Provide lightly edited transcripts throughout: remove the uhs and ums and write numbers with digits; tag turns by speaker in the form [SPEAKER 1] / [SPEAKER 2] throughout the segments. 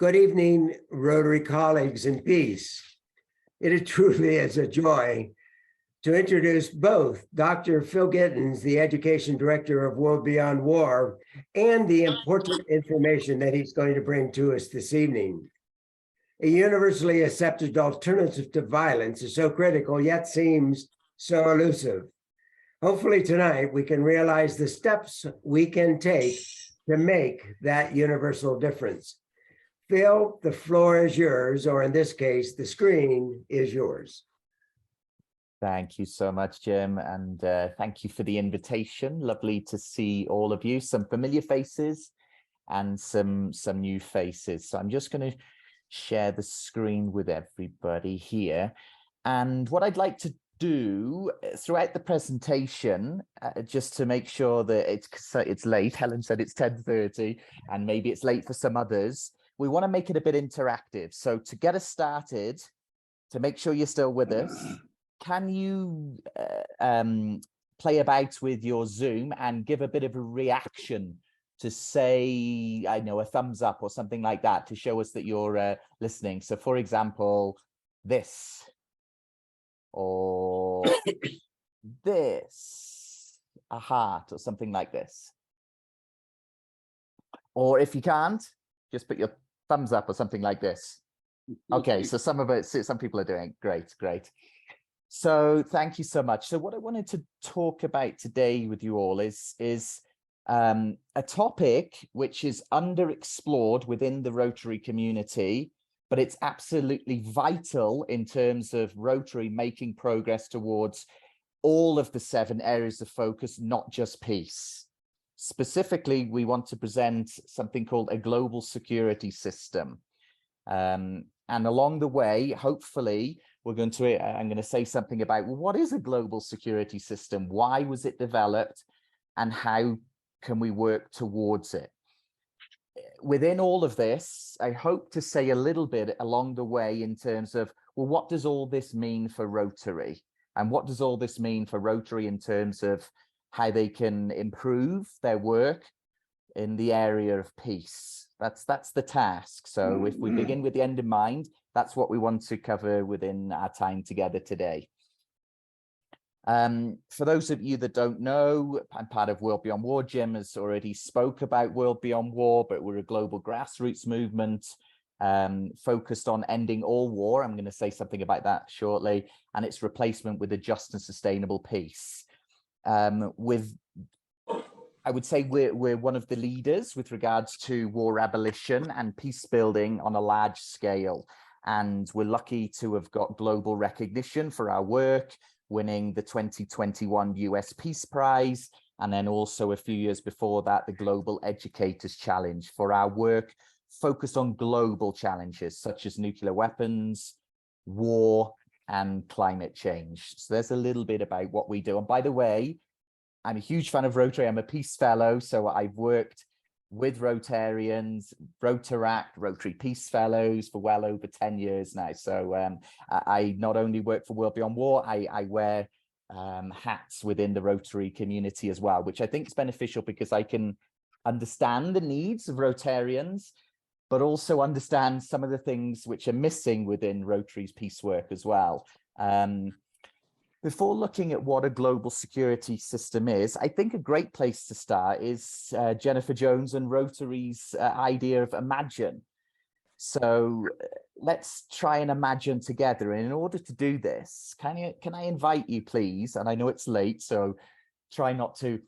[SPEAKER 1] Good evening, Rotary colleagues in peace. It truly is a joy to introduce both Dr. Phill Gittins, the Education Director of World Beyond War, and the important information that he's going to bring to us this evening. A universally accepted alternative to violence is so critical, yet seems so elusive. Hopefully tonight we can realize the steps we can take to make that universal difference. Phill, the floor is yours, or in this case, the screen is yours.
[SPEAKER 2] Thank you so much, Jim, and thank you for the invitation. Lovely to see all of you, some familiar faces and some new faces. So I'm just going to share the screen with everybody here. And what I'd like to do throughout the presentation, just to make sure that it's late, Helen said it's 10:30, and maybe it's late for some others, we want to make it a bit interactive. So to get us started, to make sure you're still with us, can you play about with your Zoom and give a bit of a reaction to say, I know, a thumbs up or something like that to show us that you're listening. So for example, this or this, a heart or something like this. Or if you can't, just put your thumbs up or something like this. Okay, so some people are doing great. So thank you so much. So what I wanted to talk about today with you all is a topic which is underexplored within the Rotary community, but it's absolutely vital in terms of Rotary making progress towards all of the 7 areas of focus, not just peace. Specifically, we want to present something called a global security system. And along the way, hopefully, I'm going to say something about, well, what is a global security system? Why was it developed? And how can we work towards it? Within all of this, I hope to say a little bit along the way in terms of, well, what does all this mean for Rotary? And what does all this mean for Rotary in terms of how they can improve their work in the area of peace? That's the task. So if we begin with the end in mind, that's what we want to cover within our time together today. For those of you that don't know, I'm part of World Beyond War. Jim has already spoke about World Beyond War, but we're a global grassroots movement focused on ending all war. I'm going to say something about that shortly, and its replacement with a just and sustainable peace. I would say we're one of the leaders with regards to war abolition and peace building on a large scale. And we're lucky to have got global recognition for our work, winning the 2021 US Peace Prize, and then also a few years before that, the Global Educators Challenge for our work focused on global challenges such as nuclear weapons, war, and climate change. So there's a little bit about what we do. And by the way, I'm a huge fan of Rotary. I'm a Peace Fellow, so I've worked with Rotarians, Rotaract, Rotary Peace Fellows for well over 10 years now. So I not only work for World Beyond War, I wear hats within the Rotary community as well, which I think is beneficial because I can understand the needs of Rotarians, but also understand some of the things which are missing within Rotary's peace work as well. Before looking at what a global security system is, I think a great place to start is Jennifer Jones and Rotary's idea of imagine. So let's try and imagine together. And in order to do this, can I invite you, please? And I know it's late, so try not to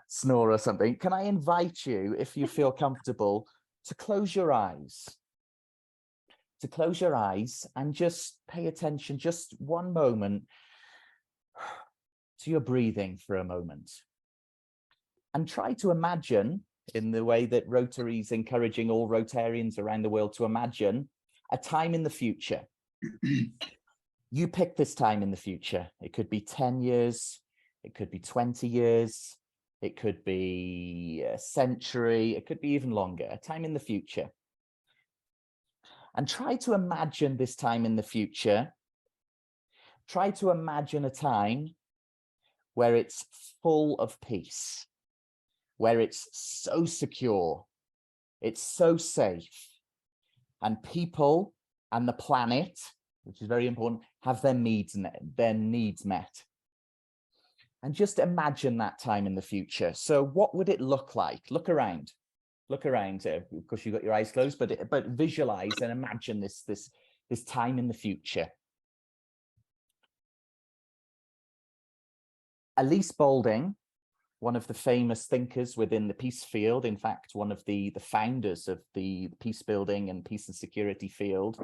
[SPEAKER 2] snore or something. Can I invite you, if you feel comfortable, to close your eyes? To close your eyes and just pay attention, just one moment, to your breathing for a moment, and try to imagine, in the way that Rotary is encouraging all Rotarians around the world to imagine, a time in the future. You pick this time in the future. It could be 10 years, it could be 20 years, it could be a century, it could be even longer, a time in the future. And try to imagine this time in the future. Try to imagine a time where it's full of peace, where it's so secure, it's so safe, and people and the planet, which is very important, have their needs met. And just imagine that time in the future. So what would it look like? Look around. Look around. Of course, you've got your eyes closed, but visualize and imagine this time in the future. Elise Boulding, one of the famous thinkers within the peace field, in fact, one of the founders of the peace building and peace and security field,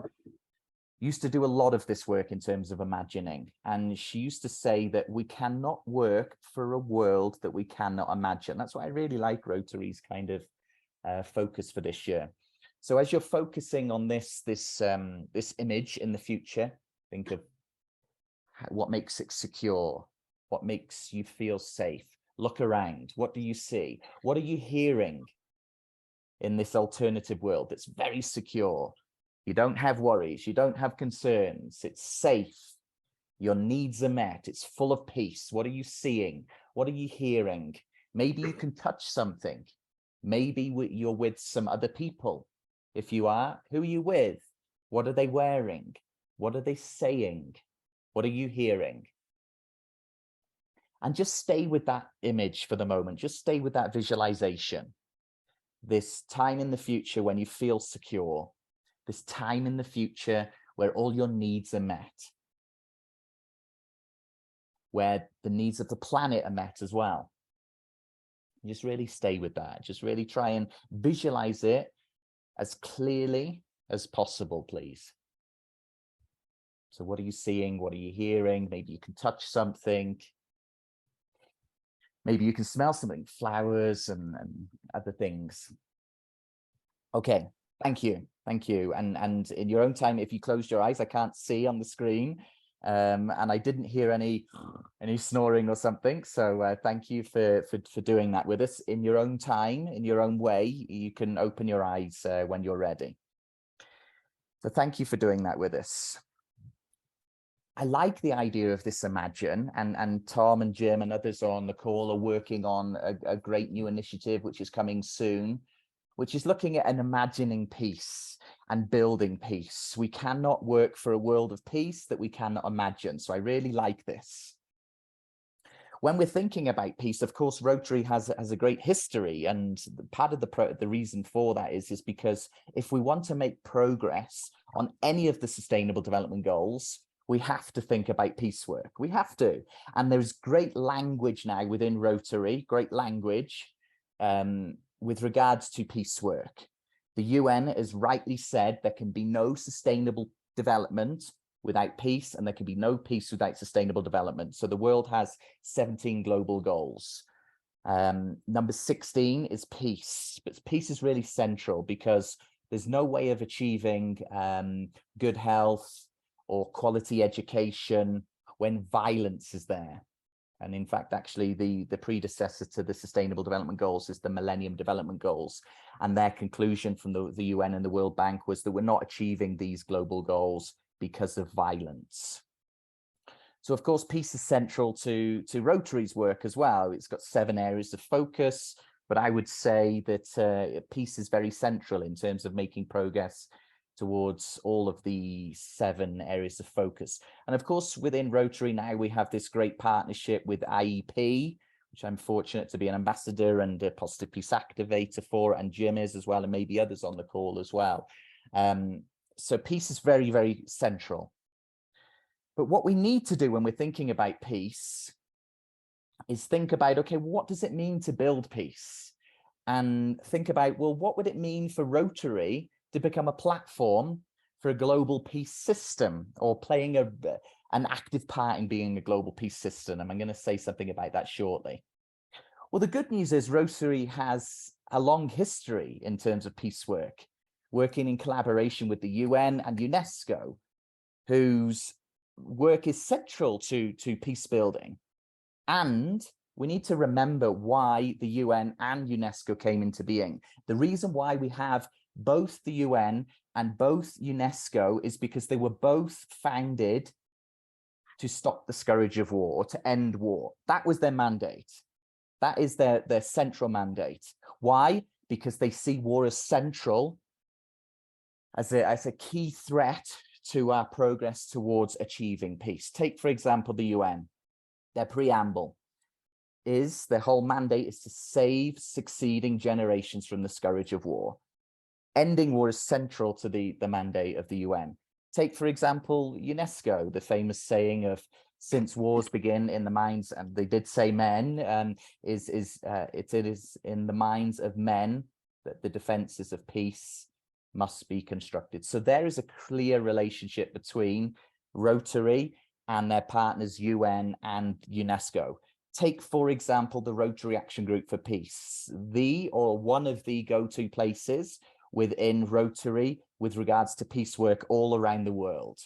[SPEAKER 2] used to do a lot of this work in terms of imagining. And she used to say that we cannot work for a world that we cannot imagine. That's why I really like Rotary's kind of focus for this year. So as you're focusing on this image in the future, think of what makes it secure, what makes you feel safe. Look around. What do you see? What are you hearing in this alternative world that's very secure? You don't have worries. You don't have concerns. It's safe. Your needs are met. It's full of peace. What are you seeing? What are you hearing? Maybe you can touch something. Maybe you're with some other people. If you are, who are you with? What are they wearing? What are they saying? What are you hearing? And just stay with that image for the moment. Just stay with that visualization. This time in the future when you feel secure. This time in the future where all your needs are met. Where the needs of the planet are met as well. Just really stay with that. Just really try and visualize it as clearly as possible, please. So what are you seeing? What are you hearing? Maybe you can touch something. Maybe you can smell something, flowers and other things. Okay, thank you. Thank you. And in your own time, if you closed your eyes, I can't see on the screen. And I didn't hear any snoring or something. So thank you for doing that with us in your own time, in your own way. You can open your eyes when you're ready. So thank you for doing that with us. I like the idea of this imagine, and Tom and Jim and others on the call are working on a great new initiative, which is coming soon, which is looking at an imagining peace and building peace. We cannot work for a world of peace that we cannot imagine. So I really like this. When we're thinking about peace, of course, Rotary has a great history, and part of the reason for that is because if we want to make progress on any of the Sustainable Development Goals, we have to think about peace work. We have to. And there's great language now within Rotary, great language with regards to peace work. The UN has rightly said there can be no sustainable development without peace, and there can be no peace without sustainable development. So the world has 17 global goals. Number 16 is peace, but peace is really central because there's no way of achieving good health or quality education when violence is there. And in fact, actually, the predecessor to the Sustainable Development Goals is the Millennium Development Goals. And their conclusion from the UN and the World Bank was that we're not achieving these global goals because of violence. So, of course, peace is central to Rotary's work as well. It's got 7 areas of focus, but I would say that peace is very central in terms of making progress towards all of the 7 areas of focus. And of course, within Rotary now, we have this great partnership with IEP, which I'm fortunate to be an ambassador and a positive peace activator for, and Jim is as well, and maybe others on the call as well. So peace is very, very central. But what we need to do when we're thinking about peace is think about, okay, what does it mean to build peace? And think about, well, what would it mean for Rotary to become a platform for a global peace system, or playing an active part in being a global peace system? And I'm going to say something about that shortly. Well, the good news is Rotary has a long history in terms of peace work, working in collaboration with the UN and UNESCO, whose work is central to peace building. And we need to remember why the UN and UNESCO came into being. The reason why we have both the UN and both UNESCO is because they were both founded to stop the scourge of war, or to end war. That was their mandate. That is their central mandate. Why? Because they see war as central as a key threat to our progress towards achieving peace. Take, for example, the UN. Their preamble is, their whole mandate is to save succeeding generations from the scourge of war. Ending war is central to the mandate of the UN. Take, for example, UNESCO, the famous saying of, since wars begin in the minds, and they did say men, it is in the minds of men that the defenses of peace must be constructed. So there is a clear relationship between Rotary and their partners UN and UNESCO. Take, for example, the Rotary Action Group for Peace, one of the go-to places within Rotary with regards to peace work all around the world.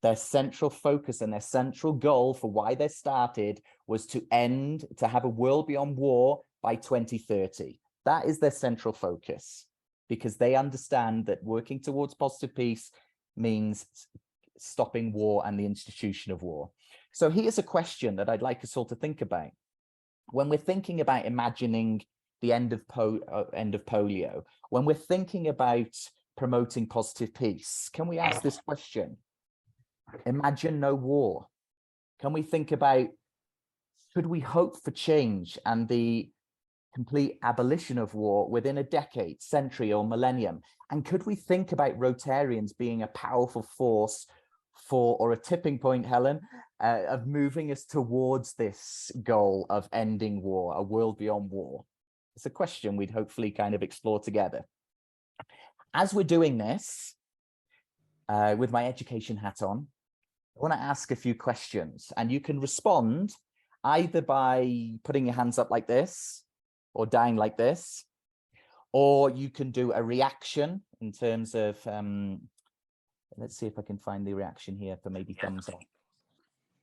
[SPEAKER 2] Their central focus and their central goal for why they started was to have a world beyond war by 2030. That is their central focus, because they understand that working towards positive peace means stopping war and the institution of war. So here's a question that I'd like us all to think about. When we're thinking about imagining the end of polio, when we're thinking about promoting positive peace, can we ask this question? Imagine no war. Can we think about, should we hope for change and the complete abolition of war within a decade, century, or millennium? And could we think about Rotarians being a powerful force or a tipping point, Helen, of moving us towards this goal of ending war, a world beyond war? It's a question we'd hopefully kind of explore together. As we're doing this, with my education hat on, I want to ask a few questions, and you can respond either by putting your hands up like this, or down like this, or you can do a reaction in terms of, let's see if I can find the reaction here for maybe thumbs up.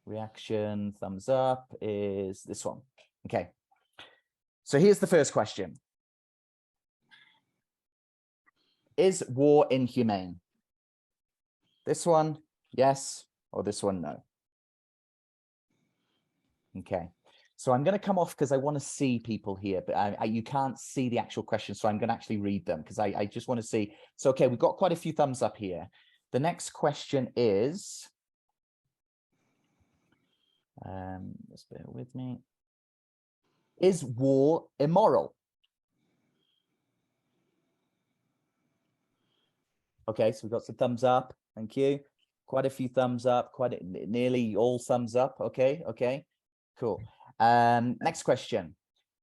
[SPEAKER 2] Reaction, thumbs up is this one. Okay. So here's the first question. Is war inhumane? This one, yes, or this one, no. Okay. So I'm going to come off because I want to see people here, but you can't see the actual questions. So I'm going to actually read them because I just want to see. So, okay, we've got quite a few thumbs up here. The next question is, just bear with me. Is war immoral? Okay, so we've got some thumbs up. Thank you. Quite a few thumbs up, nearly all thumbs up. Okay, okay, cool. Next question.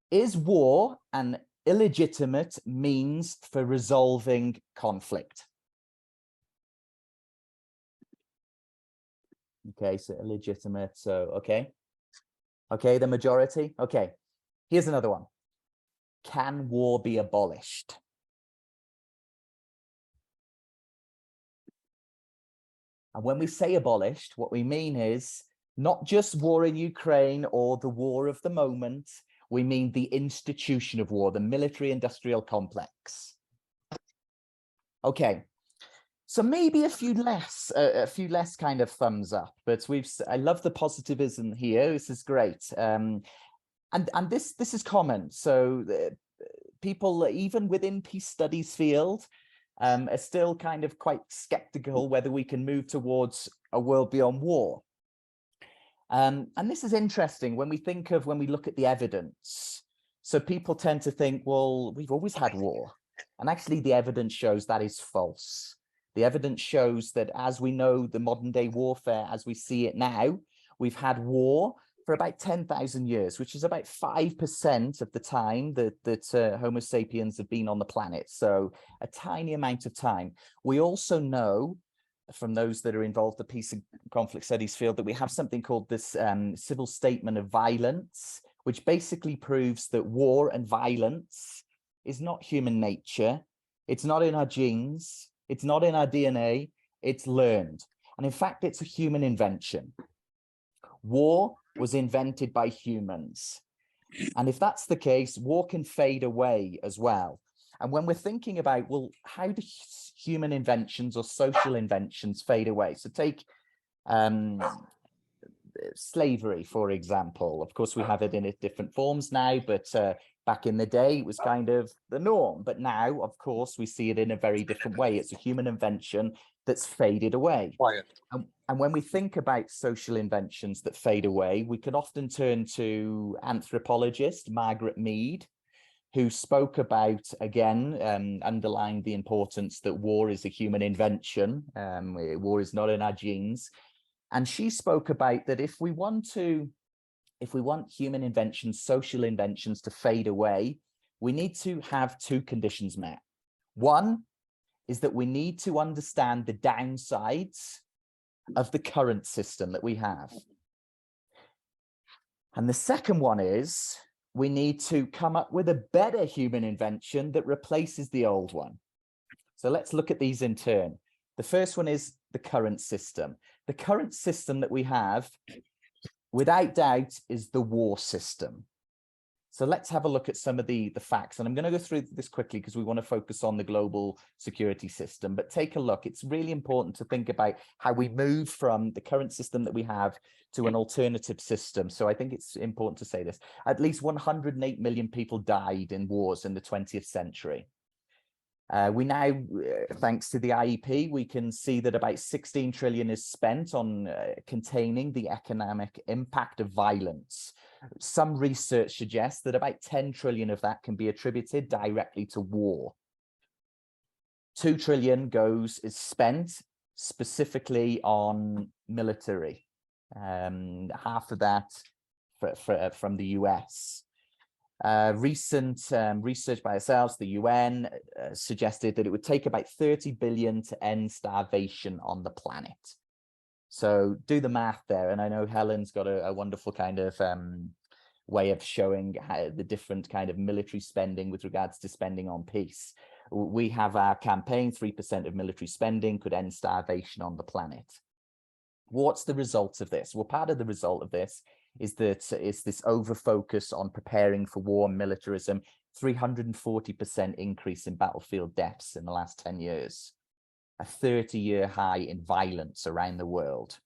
[SPEAKER 2] Is war an illegitimate means for resolving conflict? Okay, so illegitimate, so okay. Okay, the majority. Okay, here's another one. Can war be abolished? And when we say abolished, what we mean is not just war in Ukraine or the war of the moment. We mean the institution of war, the military-industrial complex. Okay, so maybe a few less kind of thumbs up, but I love the positivism here. This is great, and this is common. So people, even within peace studies field, are still kind of quite skeptical whether we can move towards a world beyond war. And this is interesting when we look at the evidence. So people tend to think, well, we've always had war. And actually the evidence shows that is false. The evidence shows that, as we know, the modern day warfare, as we see it now, we've had war for about 10,000 years, which is about 5% of the time that Homo sapiens have been on the planet. So a tiny amount of time. We also know from those that are involved in the peace and conflict studies field that we have something called this civil statement of violence, which basically proves that war and violence is not human nature. It's not in our genes. It's not in our DNA. It's learned. And in fact, it's a human invention. War was invented by humans. And if that's the case, war can fade away as well. And when we're thinking about, well, how do human inventions or social inventions fade away? So take slavery, for example. Of course, we have it in different forms now, but Back in the day, it was kind of the norm, but now, of course, we see it in a very different way. It's a human invention that's faded away. And when we think about social inventions that fade away, we can often turn to anthropologist Margaret Mead, who spoke about, again, underlined the importance that war is a human invention. War is not in our genes. And she spoke about that if we want human inventions, social inventions to fade away, we need to have two conditions met. One is that we need to understand the downsides of the current system that we have. And the second one is we need to come up with a better human invention that replaces the old one. So let's look at these in turn. The first one is the current system. The current system that we have, without doubt, is the war system. So let's have a look at some of the facts. And I'm going to go through this quickly because we want to focus on the global security system. But take a look. It's really important to think about how we move from the current system that we have to an alternative system. So I think it's important to say this. At least 108 million people died in wars in the 20th century. We now, thanks to the IEP, we can see that about 16 trillion is spent on containing the economic impact of violence. Some research suggests that about 10 trillion of that can be attributed directly to war. 2 trillion is spent specifically on military. Half of that from the US. Recent research by ourselves, the UN, suggested that it would take about 30 billion to end starvation on the planet. So do the math there. And I know Helen's got a wonderful kind of way of showing how the different kind of military spending with regards to spending on peace. We have our campaign, 3% of military spending could end starvation on the planet. What's the result of this? Well, part of the result of this is that it's this over focus on preparing for war and militarism, 340% increase in battlefield deaths in the last 10 years, a 30-year high in violence around the world,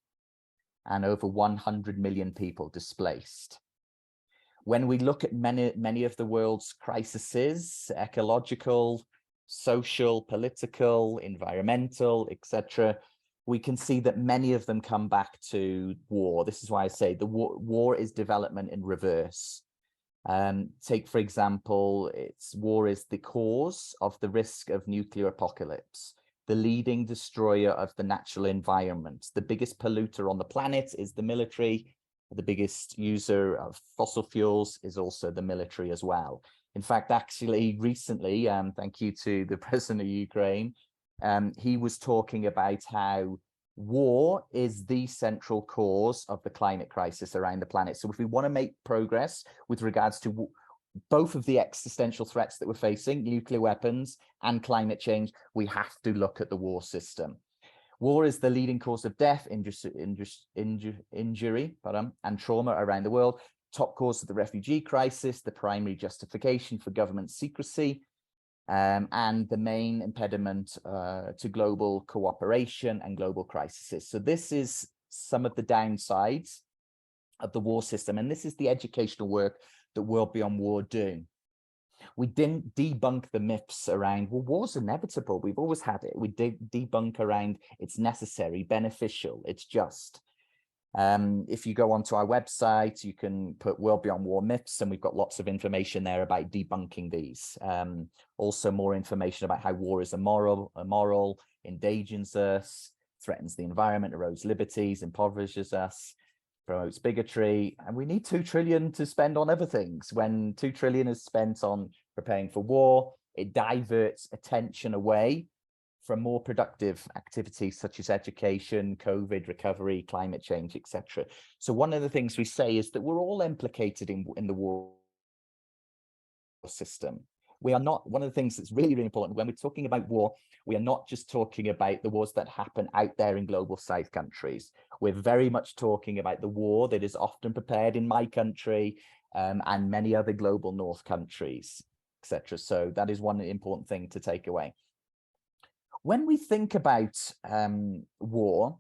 [SPEAKER 2] and over 100 million people displaced. When we look at many of the world's crises, ecological, social, political, environmental, etc., we can see that many of them come back to war. This is why I say the war is development in reverse. Take, for example, war is the cause of the risk of nuclear apocalypse, the leading destroyer of the natural environment. The biggest polluter on the planet is the military. The biggest user of fossil fuels is also the military as well. In fact, actually, recently, thank you to the president of Ukraine, he was talking about how war is the central cause of the climate crisis around the planet. So if we want to make progress with regards to both of the existential threats that we're facing, nuclear weapons and climate change, we have to look at the war system. War is the leading cause of death, injury, and trauma around the world, top cause of the refugee crisis, the primary justification for government secrecy, and the main impediment to global cooperation and global crises. So this is some of the downsides of the war system, and this is the educational work that World Beyond War do. We didn't debunk the myths around, well, war's inevitable, we've always had it. We did debunk around it's necessary, beneficial, it's just. If you go onto our website, you can put World Beyond War myths, and we've got lots of information there about debunking these. Also more information about how war is immoral, endangers us, threatens the environment, erodes liberties, impoverishes us, promotes bigotry. And we need 2 trillion to spend on other things. When 2 trillion is spent on preparing for war, it diverts attention away from more productive activities such as education, COVID recovery, climate change, etc. So one of the things we say is that we're all implicated in the war system. We are not, one of the things that's really, really important when we're talking about war, we are not just talking about the wars that happen out there in global south countries. We're very much talking about the war that is often prepared in my country and many other global north countries, etc. So that is one important thing to take away. When we think about war,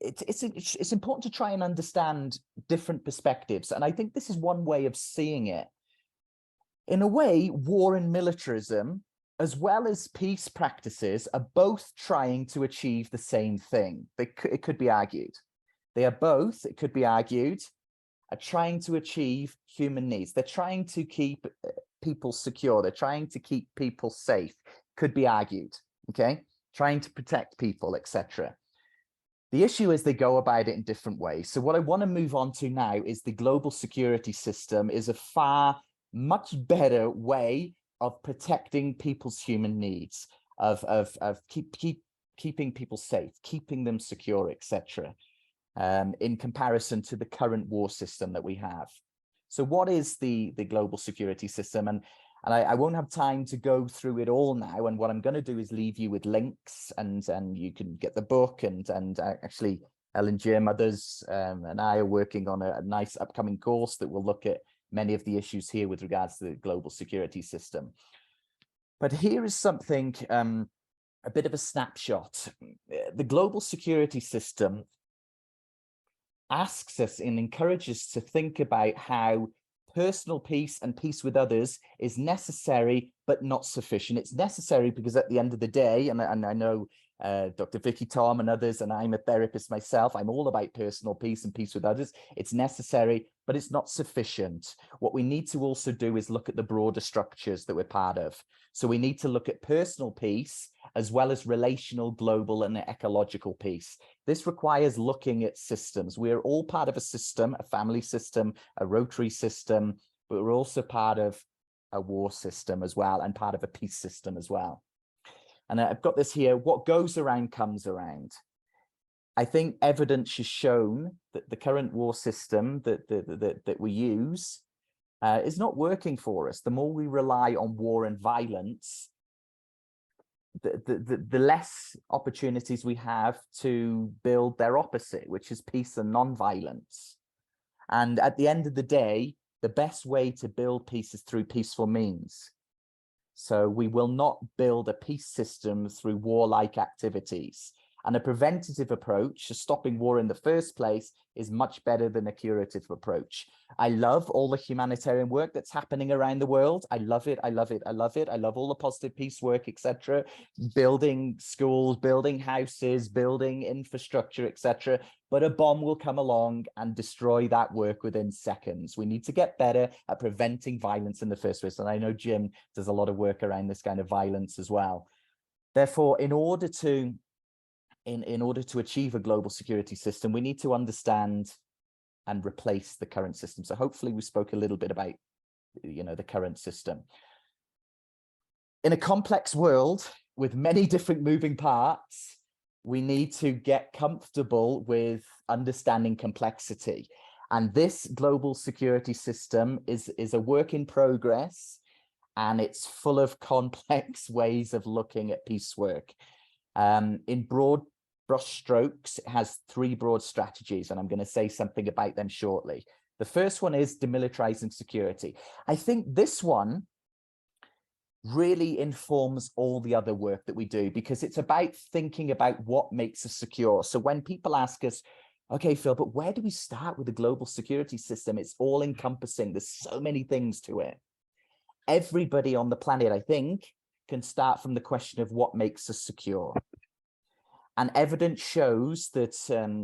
[SPEAKER 2] it's important to try and understand different perspectives. And I think this is one way of seeing it. In a way, war and militarism, as well as peace practices, are both trying to achieve the same thing. It could be argued. They are both, it could be argued, are trying to achieve human needs. They're trying to keep people secure. They're trying to keep people safe. Could be argued, okay? Trying to protect people, etc. The issue is they go about it in different ways. So what I want to move on to now is the global security system is a much better way of protecting people's human needs, of keeping people safe, keeping them secure, etc. In comparison to the current war system that we have. So what is the global security system? And I won't have time to go through it all now. And what I'm going to do is leave you with links, and you can get the book. And actually, Ellen, Jim, others, and I are working on a nice upcoming course that will look at many of the issues here with regards to the global security system. But here is something, a bit of a snapshot. The global security system asks us and encourages us to think about how personal peace and peace with others is necessary, but not sufficient. It's necessary because at the end of the day, and I know Dr. Vicky, Tom, and others, and I'm a therapist myself, I'm all about personal peace and peace with others. It's necessary, but it's not sufficient. What we need to also do is look at the broader structures that we're part of. So we need to look at personal peace as well as relational, global, and ecological peace. This requires looking at systems. We're all part of a system, a family system, a Rotary system, but we're also part of a war system as well, and part of a peace system as well. And I've got this here: what goes around comes around. I think evidence has shown that the current war system that we use is not working for us. The more we rely on war and violence, the less opportunities we have to build their opposite, which is peace and non-violence. And at the end of the day, the best way to build peace is through peaceful means. So we will not build a peace system through warlike activities. And a preventative approach to stopping war in the first place is much better than a curative approach. I love all the humanitarian work that's happening around the world. I love it. I love it. I love it. I love all the positive peace work, etc. Building schools, building houses, building infrastructure, etc. But a bomb will come along and destroy that work within seconds. We need to get better at preventing violence in the first place. And I know Jim does a lot of work around this kind of violence as well. Therefore, in order to achieve a global security system, we need to understand and replace the current system. So hopefully we spoke a little bit about, the current system. In a complex world with many different moving parts, we need to get comfortable with understanding complexity. And this global security system is a work in progress, and it's full of complex ways of looking at peace work. In broad brush strokes, it has three broad strategies, and I'm going to say something about them shortly. The first one is demilitarizing security. I think this one really informs all the other work that we do, because it's about thinking about what makes us secure. So when people ask us, okay, Phill, but where do we start with the global security system? It's all encompassing. There's so many things to it. Everybody on the planet, I think, can start from the question of what makes us secure. And evidence shows that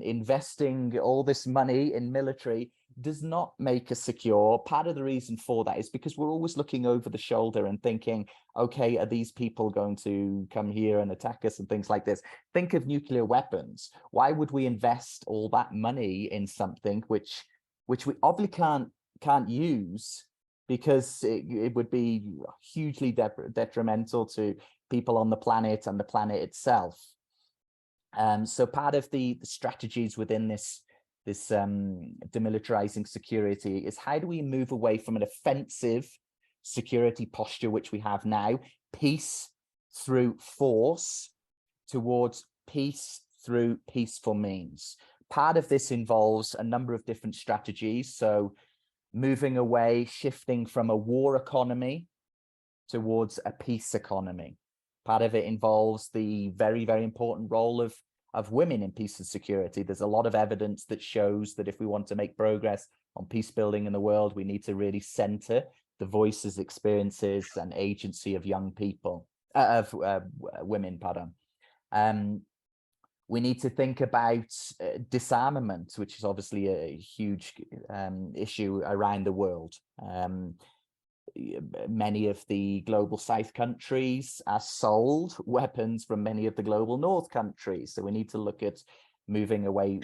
[SPEAKER 2] investing all this money in military does not make us secure. Part of the reason for that is because we're always looking over the shoulder and thinking, okay, are these people going to come here and attack us and things like this? Think of nuclear weapons. Why would we invest all that money in something which we obviously can't use, because it would be hugely detrimental to people on the planet and the planet itself. So part of the strategies within this demilitarizing security is, how do we move away from an offensive security posture, which we have now, peace through force, towards peace through peaceful means. Part of this involves a number of different strategies. So moving away, shifting from a war economy towards a peace economy. Part of it involves the very, very important role of women in peace and security. There's a lot of evidence that shows that if we want to make progress on peace building in the world, we need to really center the voices, experiences, and agency of young people, women, pardon. We need to think about disarmament, which is obviously a huge issue around the world. Many of the global South countries are sold weapons from many of the global North countries. So we need to look at moving away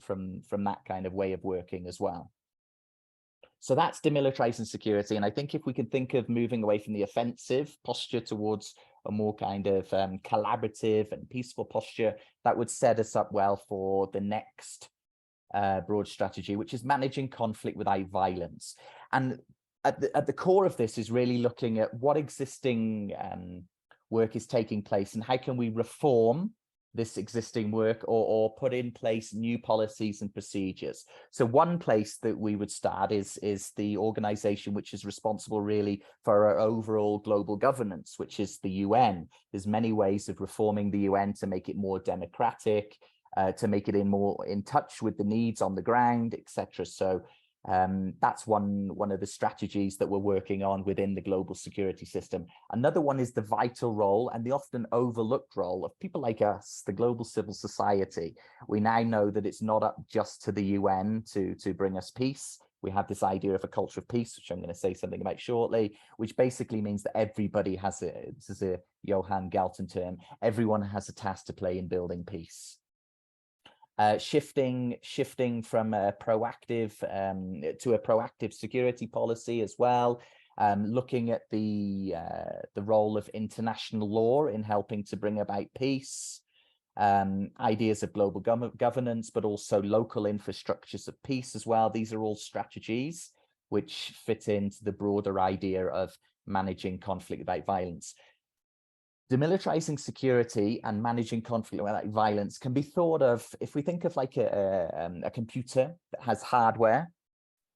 [SPEAKER 2] from that kind of way of working as well. So that's demilitarizing security. And I think if we can think of moving away from the offensive posture towards a more kind of collaborative and peaceful posture, that would set us up well for the next broad strategy, which is managing conflict without violence. And at the core of this is really looking at what existing work is taking place and how can we reform this existing work or put in place new policies and procedures. So one place that we would start is the organization which is responsible really for our overall global governance, which is the UN. There's many ways of reforming the UN to make it more democratic, to make it more in touch with the needs on the ground, etc. So that's one of the strategies that we're working on within the global security system. Another one is the vital role and the often overlooked role of people like us, the global civil society. We now know that it's not up just to the UN to bring us peace. We have this idea of a culture of peace, which I'm going to say something about shortly, which basically means that everybody has this is a Johan Galton term, everyone has a task to play in building peace. Shifting from a proactive to a proactive security policy as well, looking at the role of international law in helping to bring about peace, ideas of global governance, but also local infrastructures of peace as well. These are all strategies which fit into the broader idea of managing conflict without violence. Demilitarizing security and managing conflict without violence can be thought of, if we think of like a computer that has hardware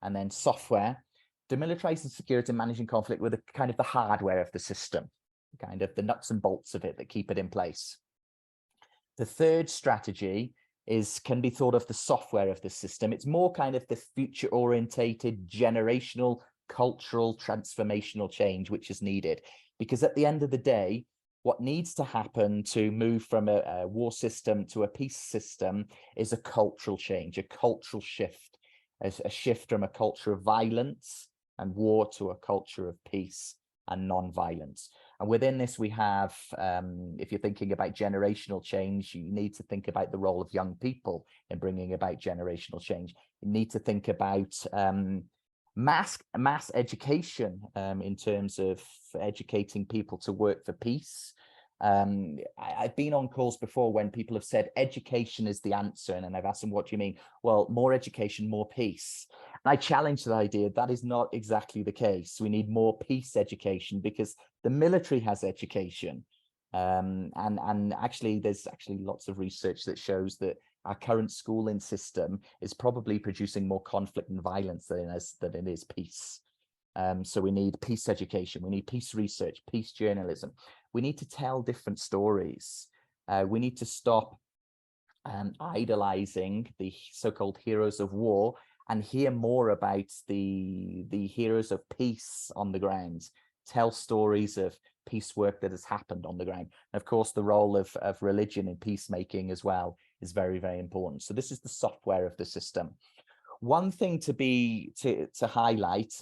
[SPEAKER 2] and then software, demilitarizing security and managing conflict with a kind of the hardware of the system, kind of the nuts and bolts of it that keep it in place. The third strategy can be thought of the software of the system. It's more kind of the future orientated, generational, cultural, transformational change which is needed. Because at the end of the day, what needs to happen to move from a war system to a peace system is a cultural change, a cultural shift, a shift from a culture of violence and war to a culture of peace and non-violence. And within this, we have, if you're thinking about generational change, you need to think about the role of young people in bringing about generational change. You need to think about mass education in terms of educating people to work for peace. I've been on calls before when people have said education is the answer, and I've asked them, what do you mean? Well, more education, more peace. And I challenge that idea. That is not exactly the case. We need more peace education because the military has education. And actually, there's actually lots of research that shows that our current schooling system is probably producing more conflict and violence than it is peace. So we need peace education, we need peace research, peace journalism. We need to tell different stories. We need to stop idolizing the so-called heroes of war and hear more about the heroes of peace on the ground. Tell stories of peace work that has happened on the ground. And of course, the role of religion in peacemaking as well is very, very important. So this is the software of the system. One thing to highlight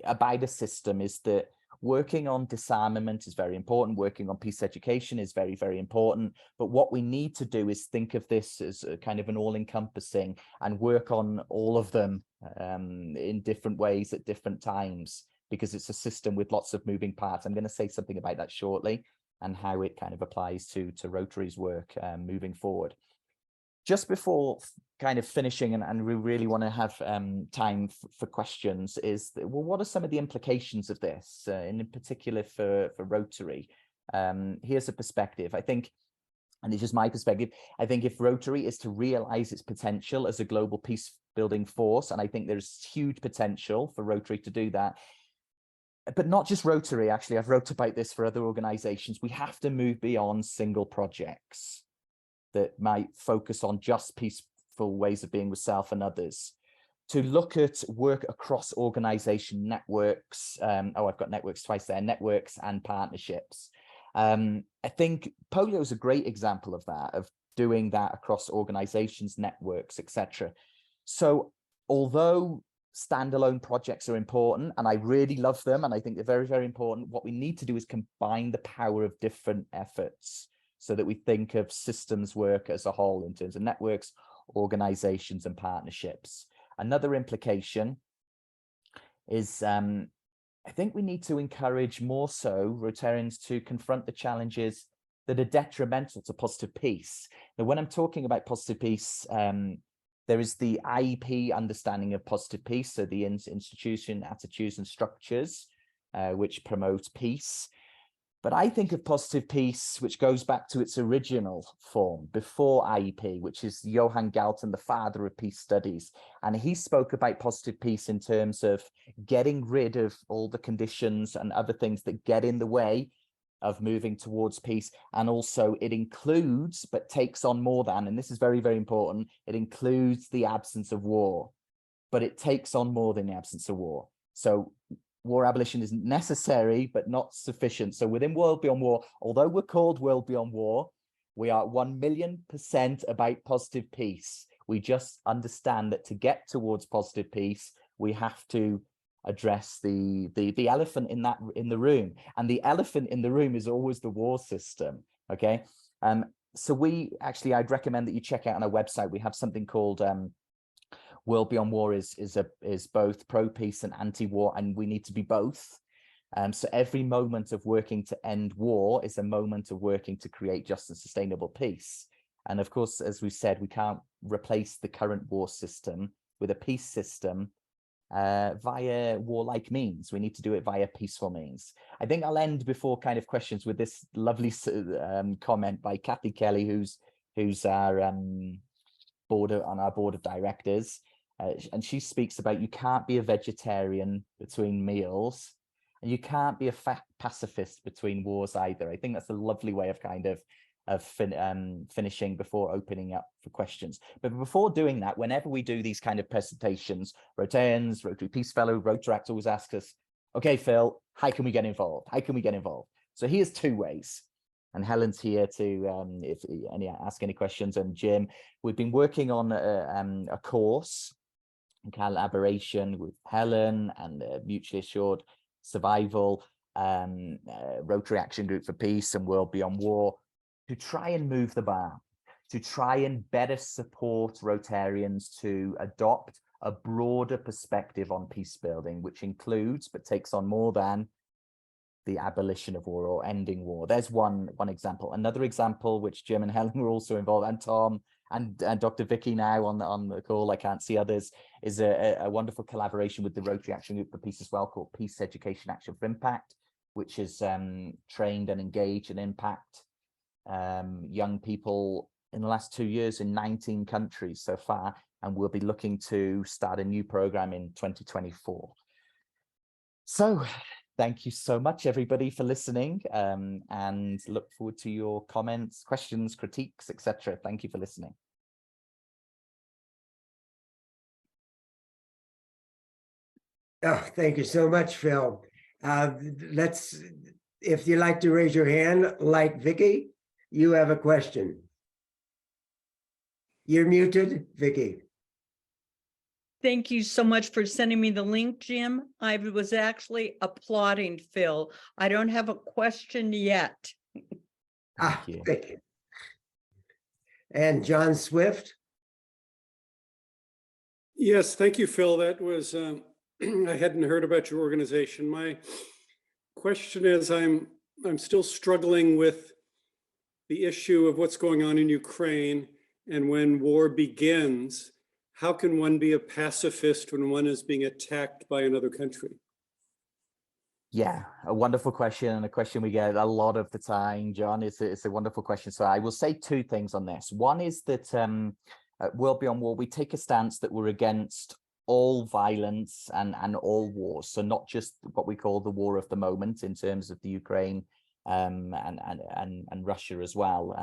[SPEAKER 2] about a system is that working on disarmament is very important. Working on peace education is very, very important. But what we need to do is think of this as a kind of an all-encompassing and work on all of them in different ways at different times, because it's a system with lots of moving parts. I'm going to say something about that shortly and how it kind of applies to Rotary's work moving forward. Just before kind of finishing, and we really want to have time for questions, is that, well, what are some of the implications of this, in particular for Rotary? Here's a perspective. I think, and it's just my perspective, I think if Rotary is to realize its potential as a global peace building force, and I think there's huge potential for Rotary to do that, but not just Rotary, actually, I've wrote about this for other organizations, we have to move beyond single projects that might focus on just peaceful ways of being with self and others. to look at work across organization networks. I've got networks twice there, networks and partnerships. I think polio is a great example of that, of doing that across organizations, networks, etc. So although standalone projects are important, and I really love them, and I think they're very, very important, what we need to do is combine the power of different efforts so that we think of systems work as a whole in terms of networks, organizations, and partnerships. Another implication is I think we need to encourage more so Rotarians to confront the challenges that are detrimental to positive peace. Now, when I'm talking about positive peace, there is the IEP understanding of positive peace, so the institution, attitudes, and structures which promote peace. But I think of positive peace, which goes back to its original form before IEP, which is Johann Galton, the father of peace studies. And he spoke about positive peace in terms of getting rid of all the conditions and other things that get in the way of moving towards peace. And also it includes, but takes on more than, and this is very, very important, it includes the absence of war, but it takes on more than the absence of war. So war abolition isn't necessary, but not sufficient. So within World Beyond War, although we're called World Beyond War, we are 1,000,000% about positive peace. We just understand that to get towards positive peace, we have to address the elephant in the room. And the elephant in the room is always the war system. Okay. So I'd recommend that you check out on our website. We have something called World Beyond War is both pro-peace and anti-war, and we need to be both. So every moment of working to end war is a moment of working to create just and sustainable peace. And of course, as we said, we can't replace the current war system with a peace system via warlike means. We need to do it via peaceful means. I think I'll end before kind of questions with this lovely comment by Kathy Kelly, who's our on our board of directors. And she speaks about you can't be a vegetarian between meals, and you can't be a pacifist between wars either. I think that's a lovely way of kind of finishing before opening up for questions. But before doing that, whenever we do these kind of presentations, Rotarians, Rotary Peace Fellow, Rotaract always ask us, okay, Phil, how can we get involved? How can we get involved? So here's two ways. And Helen's here to ask any questions. And Jim, we've been working on a course in collaboration with Helen and Mutually Assured Survival, Rotary Action Group for Peace and World Beyond War, to try and move the bar, to try and better support Rotarians to adopt a broader perspective on peace building, which includes, but takes on more than, the abolition of war or ending war. There's one example. Another example, which Jim and Helen were also involved, and Tom and Dr. Vicky now on the call, I can't see others, is a wonderful collaboration with the Rotary Action Group for Peace as well, called Peace Education Action for Impact, which has trained and engaged and impact young people in the last 2 years in 19 countries so far, and we'll be looking to start a new program in 2024. So thank you so much, everybody, for listening, and look forward to your comments, questions, critiques, etc. Thank you for listening.
[SPEAKER 1] Oh, thank you so much, Phil. If you'd like to raise your hand, like Vicky, you have a question. You're muted, Vicky.
[SPEAKER 3] Thank you so much for sending me the link, Jim. I was actually applauding Phil. I don't have a question yet.
[SPEAKER 2] Thank you.
[SPEAKER 1] Thank you. And John Swift.
[SPEAKER 4] Yes, thank you, Phil. That was, I hadn't heard about your organization. My question is, I'm still struggling with the issue of what's going on in Ukraine, and when war begins, how can one be a pacifist when one is being attacked by another country?
[SPEAKER 2] Yeah, a wonderful question, and a question we get a lot of the time, John. It's a wonderful question. So I will say two things on this. One is that at World Beyond War, we take a stance that we're against all violence and all wars. So not just what we call the war of the moment in terms of the Ukraine and Russia as well.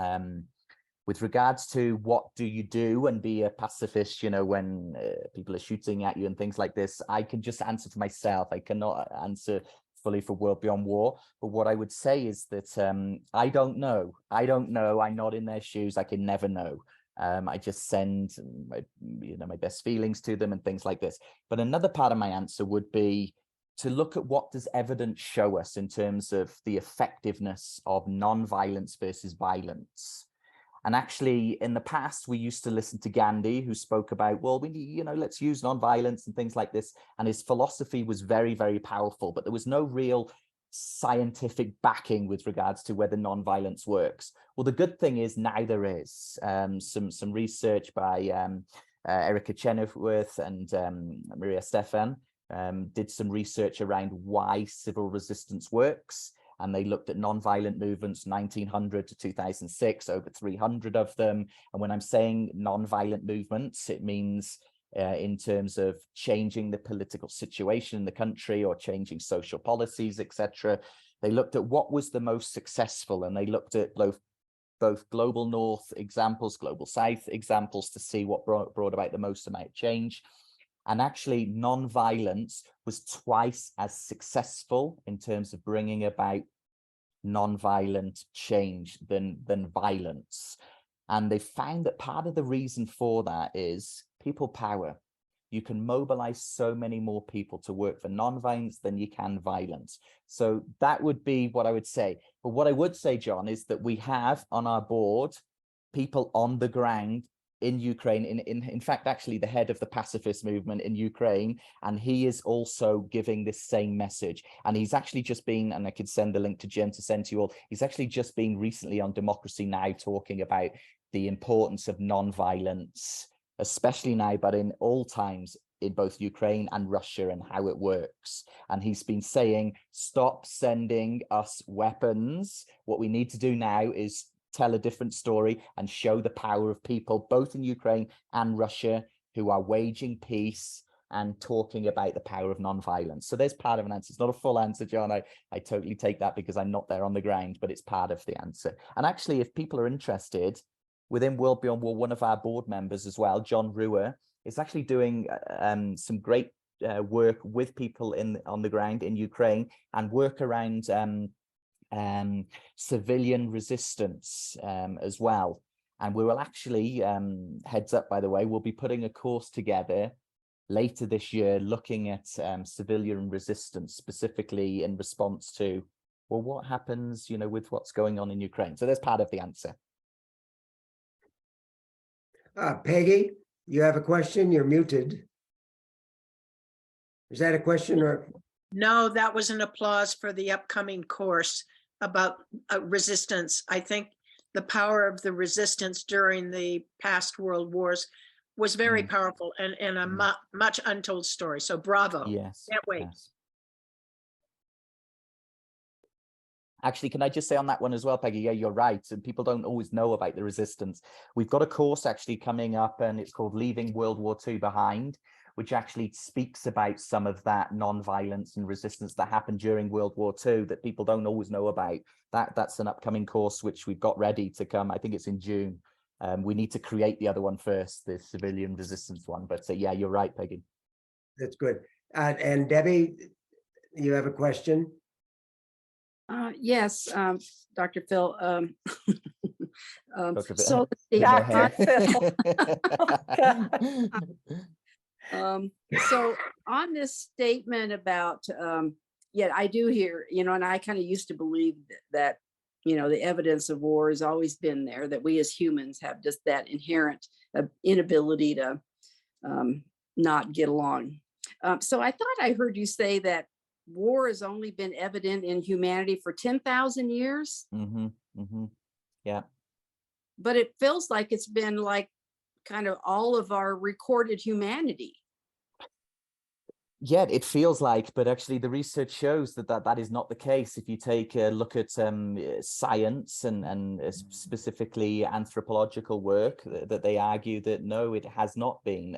[SPEAKER 2] With regards to what do you do and be a pacifist, you know, when people are shooting at you and things like this, I can just answer for myself. I cannot answer fully for World Beyond War. But what I would say is that I don't know. I don't know. I'm not in their shoes. I can never know. I just send my best feelings to them and things like this. But another part of my answer would be to look at what does evidence show us in terms of the effectiveness of non-violence versus violence. And actually, in the past, we used to listen to Gandhi, who spoke about, well, we need, let's use non-violence and things like this. And his philosophy was very, very powerful, but there was no real scientific backing with regards to whether non-violence works. Well, the good thing is now there is some research by Erica Chenoweth and Maria Stefan did some research around why civil resistance works. And they looked at non-violent movements, 1900 to 2006, over 300 of them. And when I'm saying non-violent movements, it means in terms of changing the political situation in the country or changing social policies, etc. They looked at what was the most successful, and they looked at both global North examples, global South examples to see what brought about the most amount of change. And actually, non-violence was twice as successful in terms of bringing about non-violent change than violence. And they found that part of the reason for that is people power. You can mobilize so many more people to work for non-violence than you can violence. So that would be what I would say. But what I would say, John, is that we have on our board people on the ground in Ukraine, in fact, actually the head of the pacifist movement in Ukraine, and he is also giving this same message. And he's actually just been, and I could send the link to Jim to send to you all, he's actually just been recently on Democracy Now! Talking about the importance of non-violence, especially now, but in all times in both Ukraine and Russia, and how it works. And he's been saying, stop sending us weapons. What we need to do now is tell a different story and show the power of people, both in Ukraine and Russia, who are waging peace and talking about the power of non-violence. So there's part of an answer. It's not a full answer, John. I totally take that because I'm not there on the ground, but it's part of the answer. And actually, if people are interested, within World Beyond War, one of our board members as well, John Ruhr, is actually doing some great work with people on the ground in Ukraine, and work around civilian resistance as well. And we will actually, heads up, by the way, we'll be putting a course together later this year looking at civilian resistance, specifically in response to, well, what happens, with what's going on in Ukraine. So there's part of the answer.
[SPEAKER 1] Peggy, you have a question? You're muted. Is that a question or?
[SPEAKER 5] No, that was an applause for the upcoming course about resistance. I think the power of the resistance during the past world wars was very powerful and a much untold story. So bravo.
[SPEAKER 2] Yes.
[SPEAKER 5] Can't wait.
[SPEAKER 2] Yes. Actually, can I just say on that one as well, Peggy? Yeah, you're right. And people don't always know about the resistance. We've got a course actually coming up, and it's called Leaving World War II Behind, which actually speaks about some of that non-violence and resistance that happened during World War II that people don't always know about. That's an upcoming course which we've got ready to come. I think it's in June. We need to create the other one first, the civilian resistance one. But yeah, you're right, Peggy.
[SPEAKER 1] That's good. And Debbie, you have a question?
[SPEAKER 6] Yes, Dr. Phill.
[SPEAKER 2] Dr.
[SPEAKER 6] So so on this statement about, yet I do hear, and I kind of used to believe that, the evidence of war has always been there, that we as humans have just that inherent inability to not get along. So I thought I heard you say that war has only been evident in humanity for 10,000 years.
[SPEAKER 2] Yeah.
[SPEAKER 6] But it feels like it's been like kind of all of our recorded humanity.
[SPEAKER 2] Yeah, it feels like, but actually the research shows that is not the case. If you take a look at science and specifically anthropological work, that they argue that no, it has not been.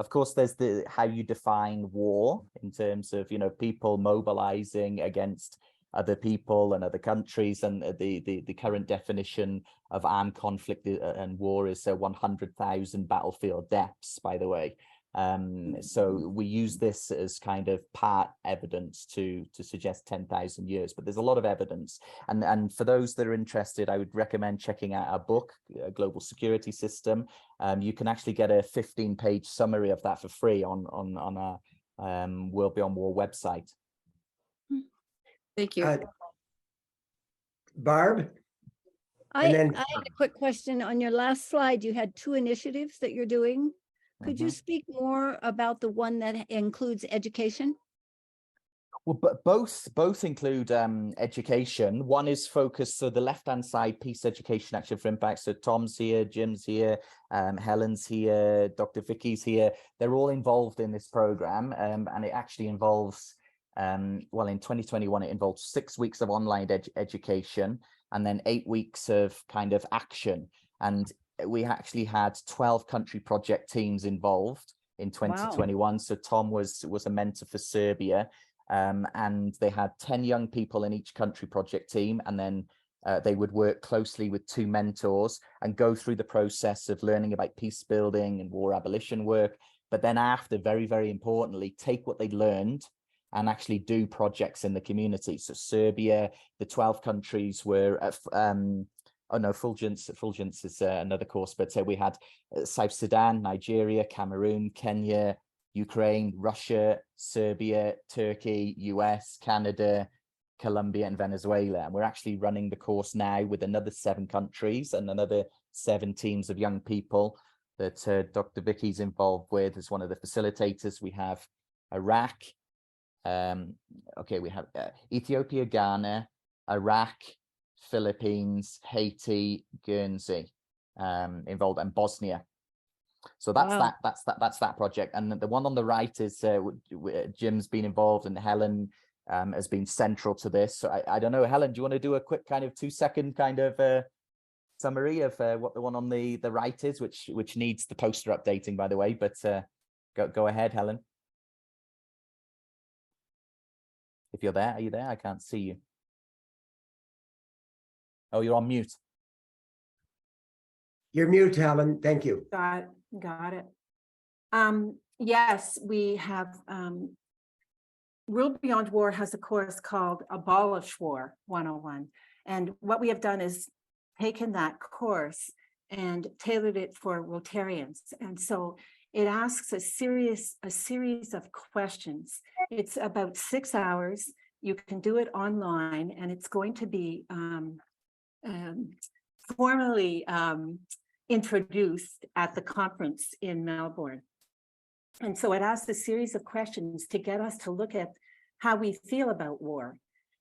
[SPEAKER 2] Of course, there's how you define war in terms of, people mobilizing against other people and other countries. And the current definition of armed conflict and war is 100,000 battlefield deaths, by the way. So we use this as kind of part evidence to suggest 10,000 years, but there's a lot of evidence. And for those that are interested, I would recommend checking out our book, Global Security System. You can actually get a 15-page summary of that for free on our World Beyond War website.
[SPEAKER 6] Thank you.
[SPEAKER 1] Barb?
[SPEAKER 7] I
[SPEAKER 1] And then-
[SPEAKER 7] had a quick question. On your last slide, you had 2 initiatives that you're doing. Could you speak more about the one that includes education?
[SPEAKER 2] Well, but both include education. One is focused, so the left-hand side, Peace Education Action for Impact. So Tom's here, Jim's here, Helen's here, Dr. Vicky's here. They're all involved in this program, and it actually involves, well, in 2021, it involved 6 weeks of online education and then 8 weeks of kind of action. And we actually had 12 country project teams involved in 2021. Wow. So Tom was a mentor for Serbia. And they had 10 young people in each country project team, and then they would work closely with 2 mentors and go through the process of learning about peace building and war abolition work. But then after, very, very importantly, take what they learned and actually do projects in the community. So Serbia, the 12 countries were, oh no, Fulgence is another course, but we had South Sudan, Nigeria, Cameroon, Kenya, Ukraine, Russia, Serbia, Turkey, US, Canada, Colombia, and Venezuela. And we're actually running the course now with another 7 countries and another 7 teams of young people that Dr. Vicky's involved with as one of the facilitators. We have Iraq, we have Ethiopia, Ghana, Iraq, Philippines, Haiti, Guernsey involved, and Bosnia. So that's wow. that's that project. And the one on the right is Jim's been involved, and Helen has been central to this. So I don't know, Helen, do you want to do a quick kind of 2-second kind of summary of what the one on the right is, which needs the poster updating, by the way, but go ahead, Helen. If you're there, are you there? I can't see you. Oh, you're on mute.
[SPEAKER 1] You're mute, Helen. Thank you.
[SPEAKER 8] Got it. Yes, we have World Beyond War has a course called Abolish War 101. And what we have done is taken that course and tailored it for Rotarians. And so it asks a series of questions. It's about 6 hours. You can do it online, and it's going to be formally introduced at the conference in Melbourne. And so it asks a series of questions to get us to look at how we feel about war,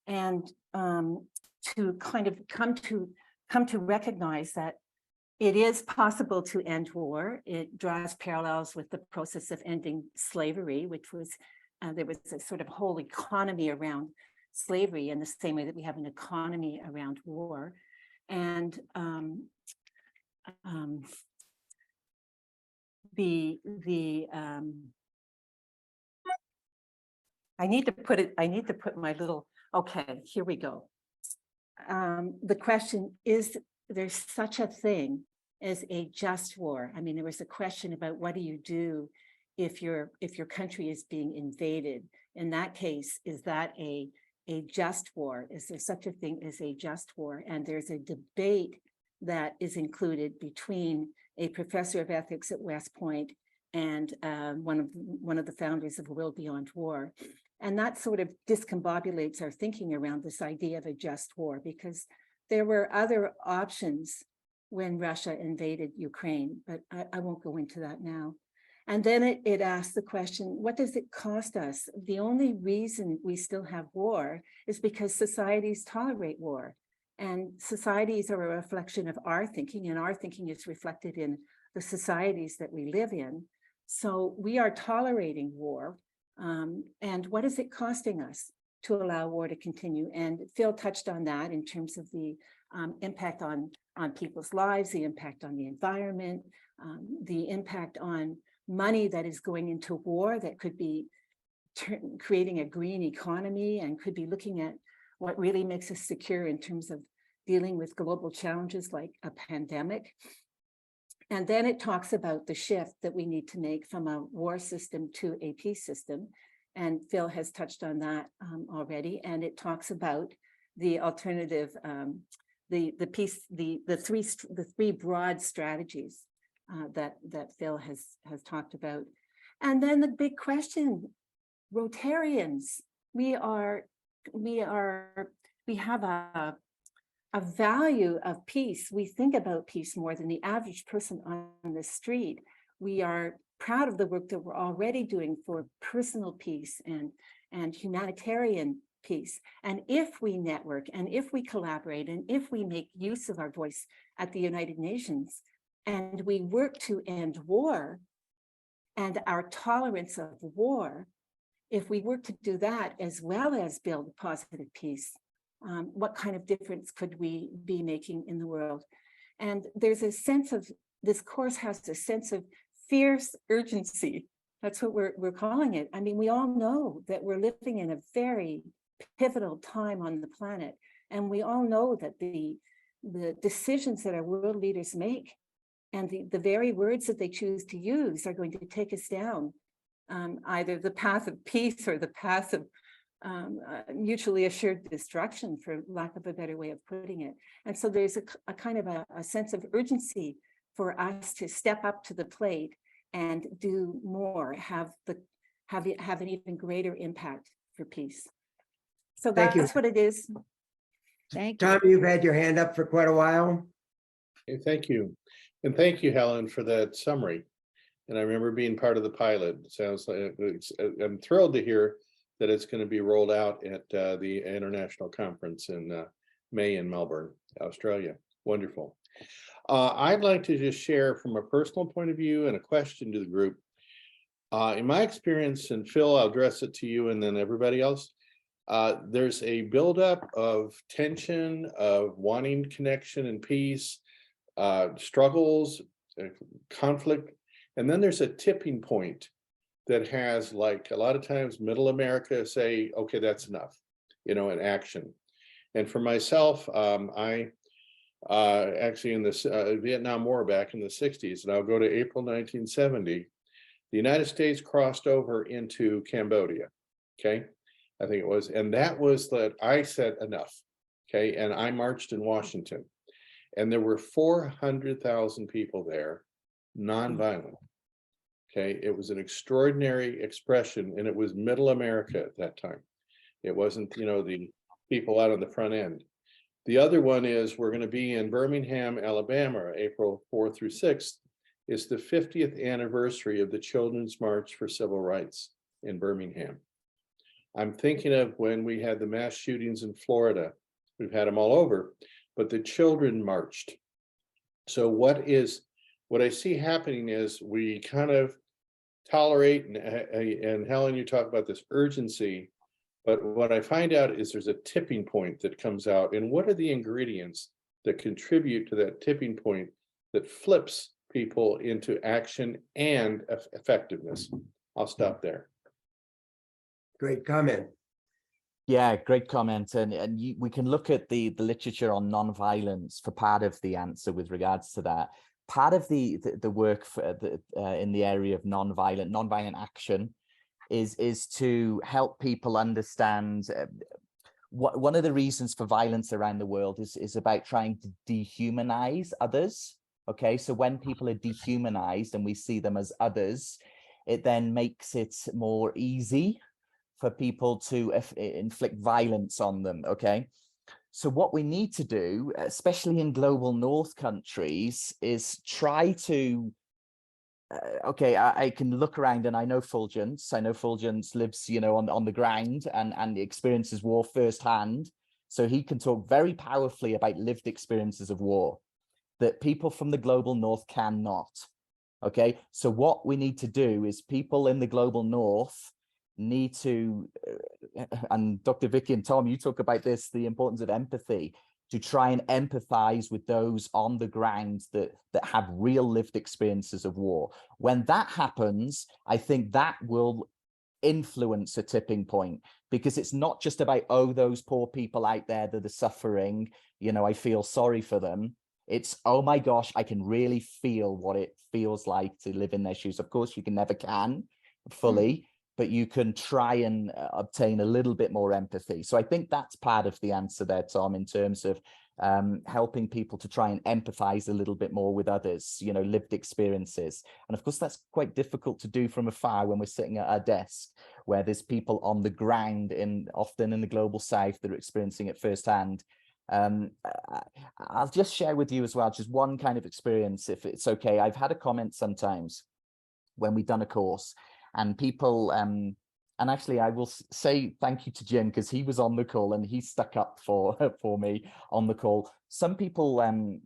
[SPEAKER 8] and to kind of come to recognize that it is possible to end war. It draws parallels with the process of ending slavery, which was, there was a sort of whole economy around slavery in the same way that we have an economy around war. And I need to put my little, okay, here we go. The question is, there's such a thing as a just war. I mean, there was a question about what do you do if your country is being invaded? In that case, is that a just war? Is there such a thing as a just war? And there's a debate that is included between a professor of ethics at West Point and one of the founders of World Beyond War. And that sort of discombobulates our thinking around this idea of a just war, because there were other options when Russia invaded Ukraine, but I won't go into that now. And then it asks the question, what does it cost us? The only reason we still have war is because societies tolerate war. And societies are a reflection of our thinking, and our thinking is reflected in the societies that we live in. So we are tolerating war. And what is it costing us to allow war to continue? And Phill touched on that in terms of the impact on people's lives, the impact on the environment, the impact on money that is going into war that could be creating a green economy, and could be looking at what really makes us secure in terms of dealing with global challenges like a pandemic. And then it talks about the shift that we need to make from a war system to a peace system. And Phill has touched on that already. And it talks about the alternative, the three broad strategies that Phill has talked about. And then the big question, Rotarians, we have a value of peace. We think about peace more than the average person on the street. We are proud of the work that we're already doing for personal peace and humanitarian peace. And if we network and if we collaborate and if we make use of our voice at the United Nations and we work to end war and our tolerance of war, if we work to do that as well as build positive peace, what kind of difference could we be making in the world? And there's a sense of, this course has a sense of fierce urgency. That's what we're calling it. I mean, we all know that we're living in a very pivotal time on the planet. And we all know that the decisions that our world leaders make and the very words that they choose to use are going to take us down either the path of peace or the path of mutually assured destruction, for lack of a better way of putting it. And so there's a kind of a sense of urgency for us to step up to the plate and do more, have an even greater impact for peace. So
[SPEAKER 1] Thank you.
[SPEAKER 8] that's what it is.
[SPEAKER 7] Thank you.
[SPEAKER 1] Tom, you've had your hand up for quite a while.
[SPEAKER 9] Okay, thank you. And thank you, Helen, for that summary. And I remember being part of the pilot. It sounds like I'm thrilled to hear that it's going to be rolled out at the international conference in May in Melbourne, Australia. Wonderful. I'd like to just share from a personal point of view and a question to the group. In my experience, and Phill, I'll address it to you and then everybody else, there's a buildup of tension, of wanting connection and peace, struggles, conflict, and then there's a tipping point that has, like, a lot of times middle America say, okay, that's enough, in action. And for myself, I actually in this Vietnam War back in the 60s, and I'll go to April 1970, the United States crossed over into Cambodia, okay? I think it was, and that was that I said enough, okay? And I marched in Washington, and there were 400,000 people there, nonviolent. Okay, it was an extraordinary expression, and it was middle America at that time. It wasn't, the people out on the front end. The other one is we're going to be in Birmingham, Alabama, April 4th through 6th. It's the 50th anniversary of the Children's March for Civil Rights in Birmingham. I'm thinking of when we had the mass shootings in Florida. We've had them all over, but the children marched. So what I see happening is we kind of tolerate, and Helen, you talk about this urgency, but what I find out is there's a tipping point that comes out. And what are the ingredients that contribute to that tipping point that flips people into action and effectiveness? I'll stop there.
[SPEAKER 1] Great comment.
[SPEAKER 2] Yeah, great comment. And we can look at the literature on nonviolence for part of the answer with regards to that. Part of the work for in the area of nonviolent action is to help people understand one of the reasons for violence around the world is about trying to dehumanize others. Okay, so when people are dehumanized and we see them as others, it then makes it more easy for people to inflict violence on them. Okay. So what we need to do, especially in global North countries, is try to, I can look around and I know Fulgence lives, on the ground and experiences war firsthand. So he can talk very powerfully about lived experiences of war that people from the global North cannot. Okay, so what we need to do is people in the global North need to, and Dr. Vicky and Tom, you talk about this, the importance of empathy, to try and empathize with those on the ground that have real lived experiences of war. When that happens, I think that will influence a tipping point, because it's not just about, oh, those poor people out there that are suffering, you know, I feel sorry for them. It's, oh my gosh, I can really feel what it feels like to live in their shoes. Of course, you never can fully, but you can try and obtain a little bit more empathy. So I think that's part of the answer there, Tom, in terms of helping people to try and empathize a little bit more with others, you know, lived experiences. And of course, that's quite difficult to do from afar when we're sitting at our desk, where there's people on the ground often in the global south that are experiencing it firsthand. I'll just share with you as well, just one kind of experience, if it's okay. I've had a comment sometimes when we've done a course, and people, and actually I will say thank you to Jim, because he was on the call and he stuck up for me on the call. Some people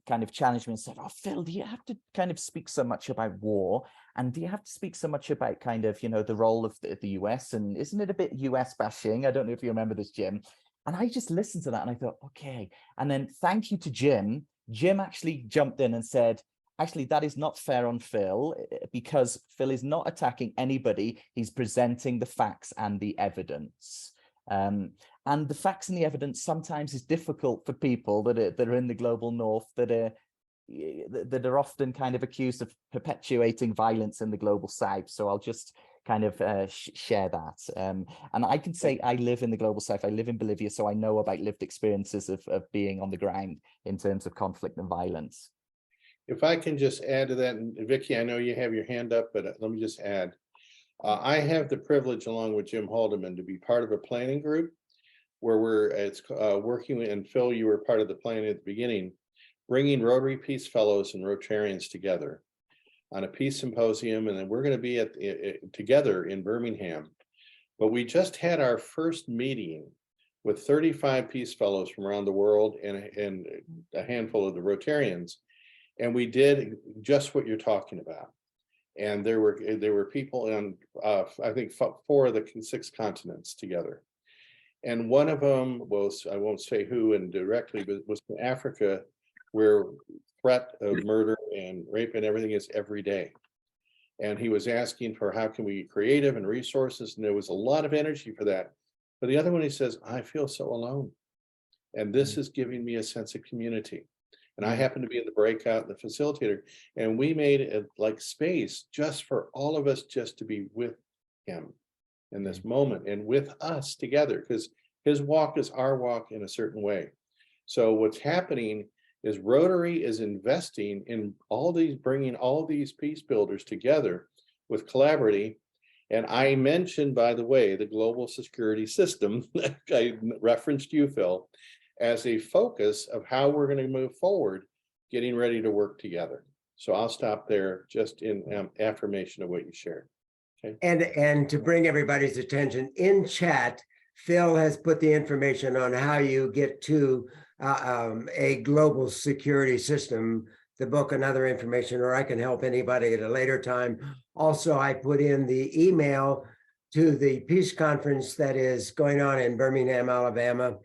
[SPEAKER 2] kind of challenged me and said, oh, Phill, do you have to kind of speak so much about war? And do you have to speak so much about kind of, you know, the role of the US? And isn't it a bit US bashing? I don't know if you remember this, Jim. And I just listened to that and I thought, okay. And then thank you to Jim. Jim actually jumped in and said, actually, that is not fair on Phill, because Phill is not attacking anybody. He's presenting the facts and the evidence. And the facts and the evidence sometimes is difficult for people that are in the global north, that are often kind of accused of perpetuating violence in the global south. So I'll just kind of share that. And I can say I live in the global south. I live in Bolivia, so I know about lived experiences of being on the ground in terms of conflict and violence.
[SPEAKER 9] If I can just add to that, and Vicky, I know you have your hand up, but let me just add. I have the privilege, along with Jim Haldeman, to be part of a planning group where we're working, and Phill, you were part of the planning at the beginning, bringing Rotary Peace Fellows and Rotarians together on a peace symposium, and then we're going to be together in Birmingham. But we just had our first meeting with 35 Peace Fellows from around the world and a handful of the Rotarians. And we did just what you're talking about. And there were people on, I think, 4 of the 6 continents together. And one of them was, I won't say who and directly, but was in Africa, where threat of murder and rape and everything is every day. And he was asking for how can we get creative and resources, and there was a lot of energy for that. But the other one, he says, I feel so alone. And this is giving me a sense of community. And I happened to be in the breakout, the facilitator, and we made it like space just for all of us just to be with him in this moment and with us together, because his walk is our walk in a certain way. So what's happening is Rotary is investing in all these, bringing all these peace builders together with collaborating. And I mentioned, by the way, the global security system, I referenced you, Phill, as a focus of how we're going to move forward, getting ready to work together. So I'll stop there, just in affirmation of what you shared. Okay.
[SPEAKER 1] And to bring everybody's attention, in chat, Phill has put the information on how you get to a global security system, the book and other information, or I can help anybody at a later time. Also, I put in the email to the peace conference that is going on in Birmingham, Alabama,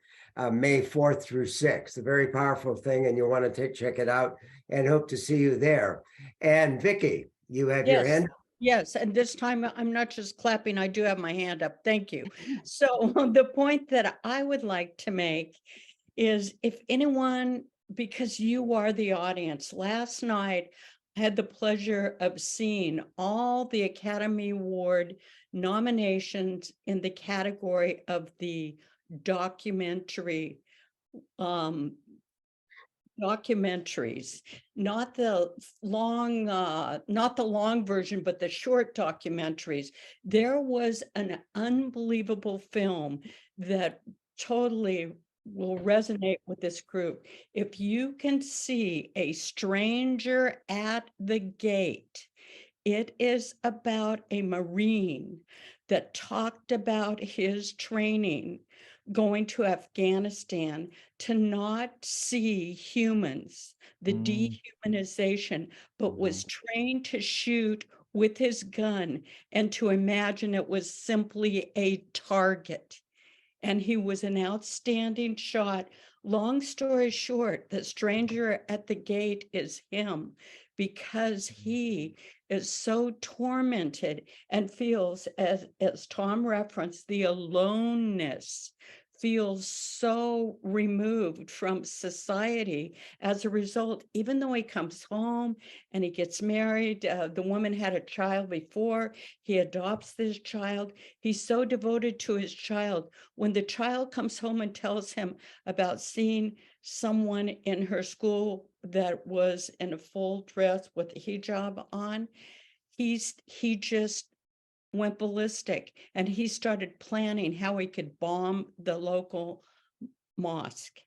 [SPEAKER 1] May 4th through 6th. A very powerful thing, and you'll want to check it out, and hope to see you there. And Vicky, you have your hand.
[SPEAKER 3] Yes, and this time I'm not just clapping, I do have my hand up. Thank you. So the point that I would like to make is, if anyone, because you are the audience, last night I had the pleasure of seeing all the Academy Award nominations in the category of the documentaries, not the long version, but the short documentaries. There was an unbelievable film that totally will resonate with this group. If you can see A Stranger at the Gate, it is about a Marine that talked about his training going to Afghanistan to not see humans, the dehumanization, but was trained to shoot with his gun and to imagine it was simply a target. And he was an outstanding shot. Long story short, The Stranger at the Gate is him, because he is so tormented and feels, as Tom referenced, the aloneness, feels so removed from society as a result. Even though he comes home and he gets married, the woman had a child before, he adopts this child. He's so devoted to his child. When the child comes home and tells him about seeing someone in her school that was in a full dress with a hijab on, he just went ballistic, and he started planning how he could bomb the local mosque.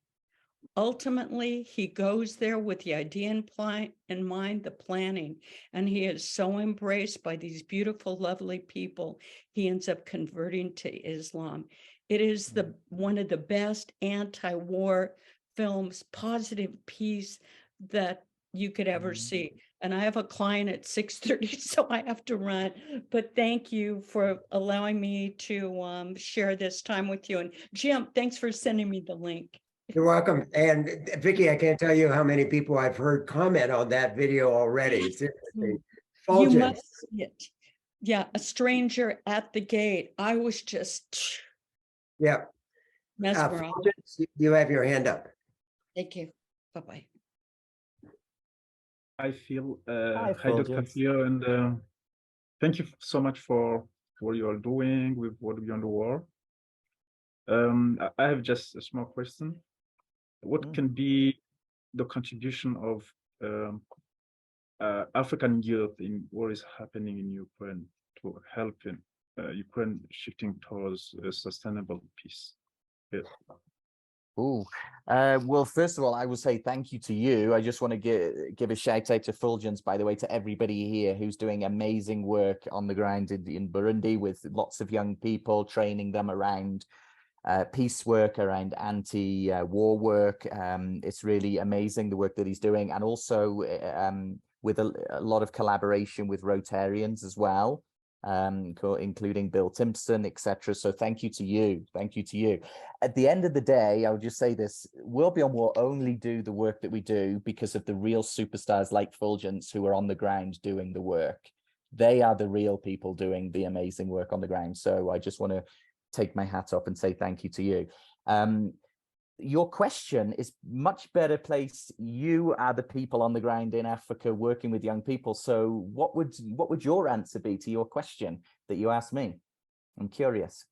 [SPEAKER 3] Ultimately, he goes there with the idea in mind, the planning, and he is so embraced by these beautiful, lovely people, he ends up converting to Islam. It is one of the best anti-war films, positive peace that you could ever see. And I have a client at 6:30, so I have to run. But thank you for allowing me to share this time with you. And Jim, thanks for sending me the link.
[SPEAKER 1] You're welcome. And Vicky, I can't tell you how many people I've heard comment on that video already. It's interesting.
[SPEAKER 3] You
[SPEAKER 1] Fulgence.
[SPEAKER 3] must see it. Yeah, a stranger at the gate. I was just
[SPEAKER 1] Yeah.
[SPEAKER 3] mesmerized.
[SPEAKER 1] Fulgence, you have your hand up.
[SPEAKER 3] Thank you. Bye-bye.
[SPEAKER 10] I feel
[SPEAKER 2] Hi,
[SPEAKER 10] hi, Dr.
[SPEAKER 2] Fulgence.
[SPEAKER 10] Phill, and thank you so much for what you are doing with World Beyond the War. I have just a small question. What can be the contribution of African youth in what is happening in Ukraine to help in Ukraine shifting towards a sustainable peace? Yes.
[SPEAKER 2] Oh, well, first of all, I will say thank you to you. I just want to give a shout out to Fulgence, by the way, to everybody here who's doing amazing work on the ground in Burundi with lots of young people, training them around peace work, around anti-war work. It's really amazing the work that he's doing, and also with a lot of collaboration with Rotarians as well, including Bill Timpson, etc. So thank you to you. Thank you to you. At the end of the day, I would just say this: World Beyond War only do the work that we do because of the real superstars like Fulgence who are on the ground doing the work. They are the real people doing the amazing work on the ground. So I just want to take my hat off and say thank you to you. Your question is much better placed. You are the people on the ground in Africa working with young people. So what would your answer be to your question that you asked me? I'm curious.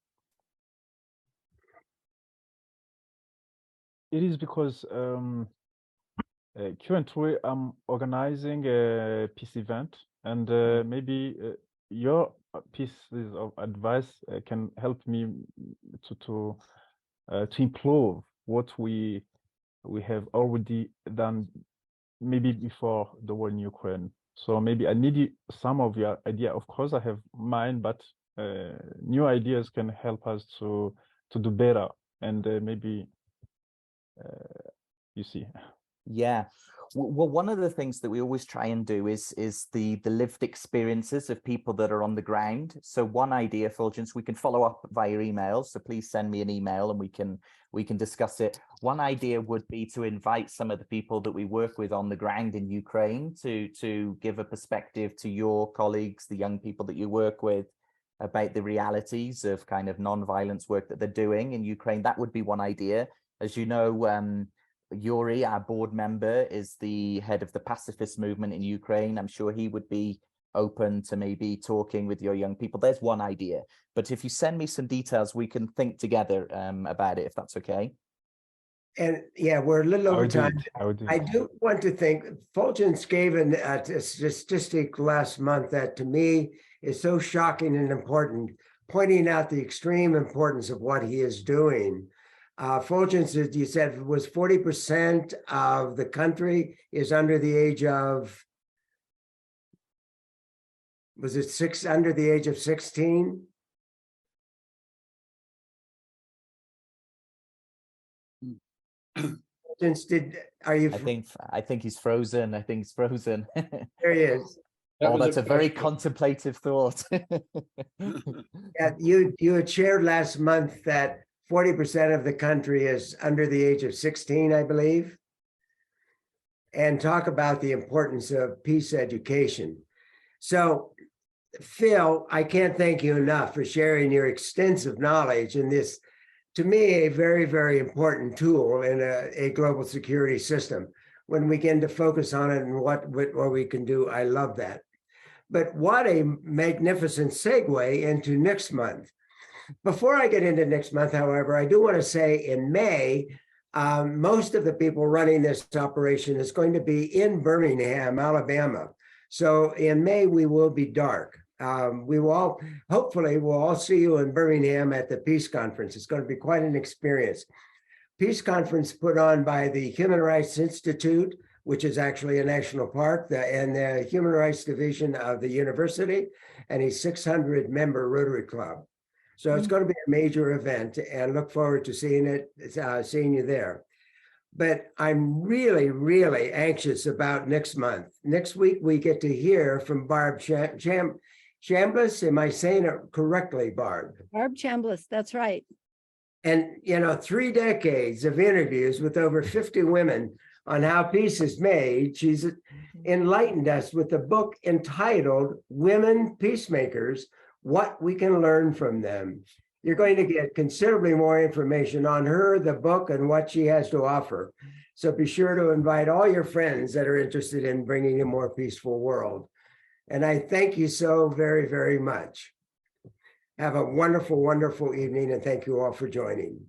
[SPEAKER 10] It is because currently I'm organizing a peace event, and maybe your pieces of advice can help me to improve what we have already done, maybe before the war in Ukraine. So maybe I need some of your idea. Of course, I have mine, but new ideas can help us to do better, and maybe you see.
[SPEAKER 2] Yeah. Well, one of the things that we always try and do is the lived experiences of people that are on the ground. So one idea, Fulgence, we can follow up via email. So please send me an email and we can discuss it. One idea would be to invite some of the people that we work with on the ground in Ukraine to give a perspective to your colleagues, the young people that you work with, about the realities of kind of non-violence work that they're doing in Ukraine. That would be one idea. As you know, Yuri, our board member, is the head of the pacifist movement in Ukraine. I'm sure he would be open to maybe talking with your young people. There's one idea. But if you send me some details, we can think together about it, if that's okay.
[SPEAKER 1] And yeah, we're a little over time. I do want to think, Fulgence gave a statistic last month that to me is so shocking and important, pointing out the extreme importance of what he is doing. Fulgence, as you said, was 40% of the country is under the age of, was it under the age of 16? Fulgence,
[SPEAKER 2] I think he's frozen. I think he's frozen.
[SPEAKER 1] There he is.
[SPEAKER 2] That's a very contemplative thought.
[SPEAKER 1] Yeah, you had shared last month that 40% of the country is under the age of 16, I believe. and talk about the importance of peace education. So, Phill, I can't thank you enough for sharing your extensive knowledge in this, to me, a very, very important tool in a global security system. When we begin to focus on it and what we can do, I love that. But what a magnificent segue into next month. Before I get into next month, however, I do want to say in May, most of the people running this operation is going to be in Birmingham, Alabama. So in May, we will be dark. We will all, hopefully, we'll all see you in Birmingham at the Peace Conference. It's going to be quite an experience. Peace Conference put on by the Human Rights Institute, which is actually a national park, and the Human Rights Division of the university, and a 600-member Rotary Club. So it's going to be a major event, and look forward to seeing you there. But I'm really, really anxious about next month. Next week, we get to hear from Barb Chambliss. Am I saying it correctly, Barb?
[SPEAKER 7] Barb Chambliss, that's right.
[SPEAKER 1] And, 3 decades of interviews with over 50 women on how peace is made. She's enlightened us with a book entitled Women Peacemakers, What We Can Learn from Them. You're going to get considerably more information on her, the book, and what she has to offer. So be sure to invite all your friends that are interested in bringing a more peaceful world. And I thank you so very, very much. Have a wonderful, wonderful evening, and thank you all for joining.